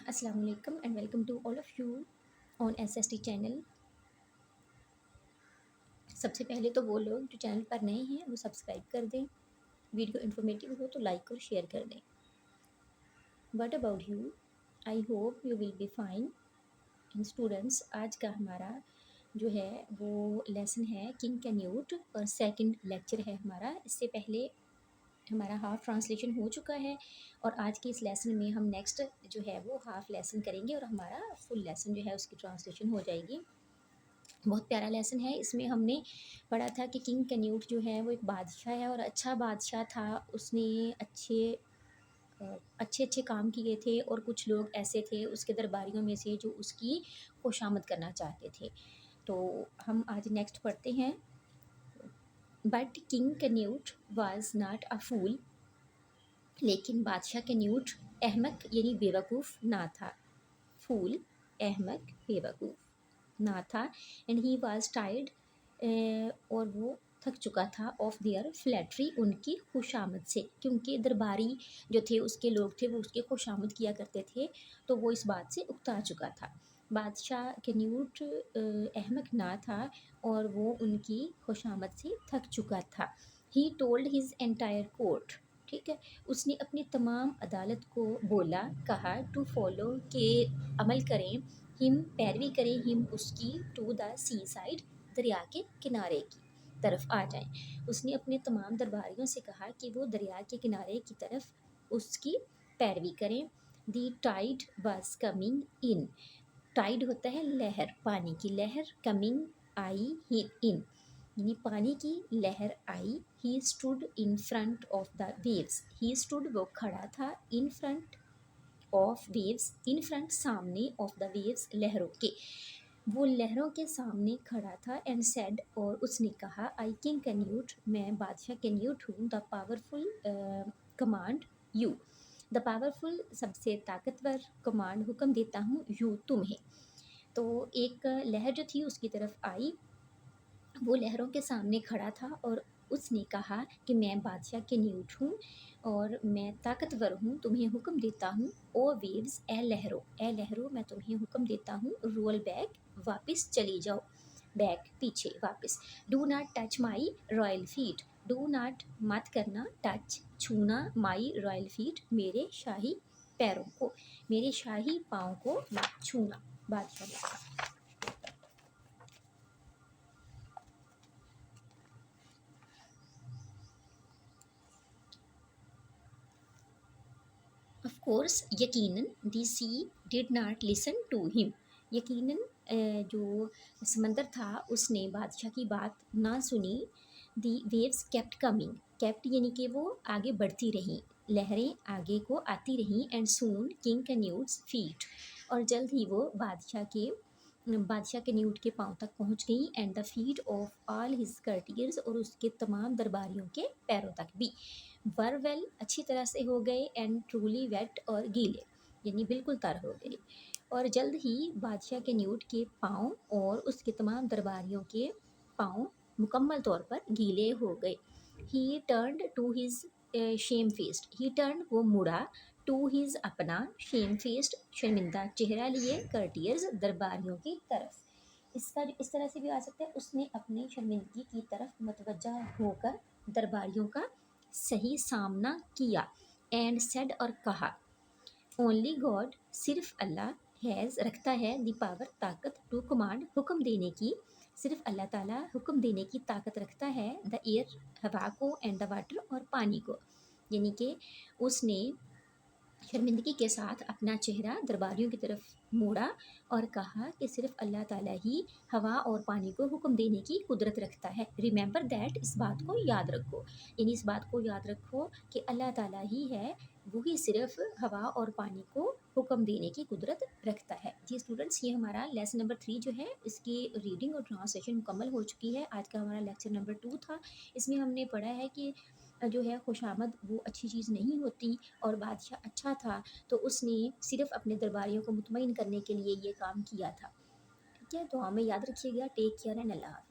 السلام علیکم and welcome to all of you on S S T channel. سب سے پہلے تو وہ لوگ جو چینل پر نئے ہیں وہ سبسکرائب کر دیں. ویڈیو انفارمیٹیو ہو تو لائک اور شیئر کر دیں. What about you? I hope you will be fine. Students, آج کا ہمارا جو ہے وہ لیسن ہے کنگ کینیوٹ اور سیکنڈ لیکچر ہے ہمارا. اس سے پہلے ہمارا ہاف ٹرانسلیشن ہو چکا ہے اور آج کے اس لیسن میں ہم نیکسٹ جو ہے وہ ہاف لیسن کریں گے اور ہمارا فل لیسن جو ہے اس کی ٹرانسلیشن ہو جائے گی. بہت پیارا لیسن ہے. اس میں ہم نے پڑھا تھا کہ کنگ کینیوٹ جو ہے وہ ایک بادشاہ ہے اور اچھا بادشاہ تھا. اس نے اچھے کام کیے تھے اور کچھ لوگ ایسے تھے اس کے درباریوں میں سے جو اس کی خوشامد کرنا چاہتے تھے. تو ہم آج نیکسٹ پڑھتے ہیں. But king Canute was not a fool. لیکن بادشاہ کینیوٹ احمق یعنی بیوقوف نہ تھا. فول احمق بیوقوف نہ تھا. اینڈ ہی واز ٹائرڈ اور وہ تھک چکا تھا آف دیئر فلیٹری ان کی خوشامد سے، کیونکہ درباری جو تھے اس کے لوگ تھے وہ اس کی خوشامد کیا کرتے تھے تو وہ اس بات سے اکتا چکا تھا. بادشاہ کینیوٹ احمق نہ تھا اور وہ ان کی خوشامد سے تھک چکا تھا. He told his entire court. ٹھیک ہے، اس نے اپنی تمام عدالت کو بولا، کہا ٹو فالو کہ عمل کریں، ہم پیروی کریں، ہم اس کی ٹو دا سی سائڈ دریا کے کنارے کی طرف آ جائیں. اس نے اپنے تمام درباریوں سے کہا کہ وہ دریا کے کنارے کی طرف اس کی پیروی کریں. The tide was coming in. Tide ہوتا ہے لہر، پانی کی لہر. کمنگ آئی ان یعنی پانی کی لہر آئی. He stood in front of the waves. He stood وہ کھڑا تھا. In front of waves, in front سامنے، آف دا ویوز لہروں کے. وہ لہروں کے سامنے کھڑا تھا. اینڈ سیڈ اور اس نے کہا، آئی کنگ کینیوٹ، میں بادشاہ کینیوٹ ہوں. The powerful command you. The powerful سب سے طاقتور، کمانڈ حکم دیتا ہوں، یو تمہیں. تو ایک لہر جو تھی اس کی طرف آئی، وہ لہروں کے سامنے کھڑا تھا اور اس نے کہا کہ میں بادشاہ کینیوٹ ہوں اور میں طاقتور ہوں، تمہیں حکم دیتا ہوں. او ویوز، اے لہرو میں تمہیں حکم دیتا ہوں. رول بیک، واپس چلی جاؤ. بیک پیچھے، واپس. Do not touch my royal feet. Do not مت کرنا، ٹچ چھونا، مائی رائل فیٹ میرے شاہی پیروں کو، میرے شاہی پاؤں کو مت چھونا. بادشاہ نے کہا. آف کورس، یقیناً. دی سی ڈڈ ناٹ لسن ٹو ہم. یقیناً جو سمندر تھا اس نے بادشاہ کی بات نہ سنی. The views kept coming. Kept یعنی کہ وہ آگے بڑھتی رہیں، لہریں آگے کو آتی رہیں. اینڈ سون کنگ کینیوٹس فیٹ، اور جلد ہی وہ بادشاہ کینیوٹ کے پاؤں تک پہنچ گئیں. And the feet of all his courtiers, اور اس کے تمام درباریوں کے پیروں تک بھی. ور ویل اچھی طرح سے ہو گئے. اینڈ ٹرولی ویٹ اور گیلے یعنی بالکل تر ہو گئے. اور جلد ہی بادشاہ کینیوٹ کے پاؤں اور اس کے تمام درباریوں کے پاؤں مکمل طور پر گیلے ہو گئے. He turned to his shamefaced. He turned وہ مڑا، ٹو ہز اپنا، شیم فیسڈ شرمندہ چہرہ لیے، کرٹیئرز درباریوں کی طرف. اس کا اس طرح سے بھی آ سکتا ہے، اس نے اپنی شرمندگی کی طرف متوجہ ہو کر درباریوں کا صحیح سامنا کیا. اینڈ سیڈ اور کہا، اونلی گاڈ صرف اللہ، ہیز رکھتا ہے، دی پاور طاقت، ٹو کمانڈ حکم دینے کی. صرف اللہ تعالیٰ حکم دینے کی طاقت رکھتا ہے. دا ایئر ہوا کو، اینڈ دا واٹر اور پانی کو. یعنی کہ اس نے شرمندگی کے ساتھ اپنا چہرہ درباریوں کی طرف موڑا اور کہا کہ صرف اللہ تعالیٰ ہی ہوا اور پانی کو حکم دینے کی قدرت رکھتا ہے. ریممبر دیٹ، اس بات کو یاد رکھو، یعنی اس بات کو یاد رکھو کہ اللہ تعالیٰ ہی ہے، وہی صرف ہوا اور پانی کو حکم دینے کی قدرت رکھتا ہے. جی اسٹوڈنٹس، یہ ہمارا لیسن نمبر 3 جو ہے اس کی ریڈنگ اور ٹرانسلیشن مکمل ہو چکی ہے. آج کا ہمارا لیکچر نمبر 2 تھا. اس میں ہم نے پڑھا ہے کہ جو ہے خوشامد وہ اچھی چیز نہیں ہوتی اور بادشاہ اچھا تھا تو اس نے صرف اپنے درباریوں کو مطمئن کرنے کے لیے یہ کام کیا تھا. ٹھیک ہے، تو ہمیں یاد رکھیے گا. ٹیک کیئر اینڈ اللہ حافظ.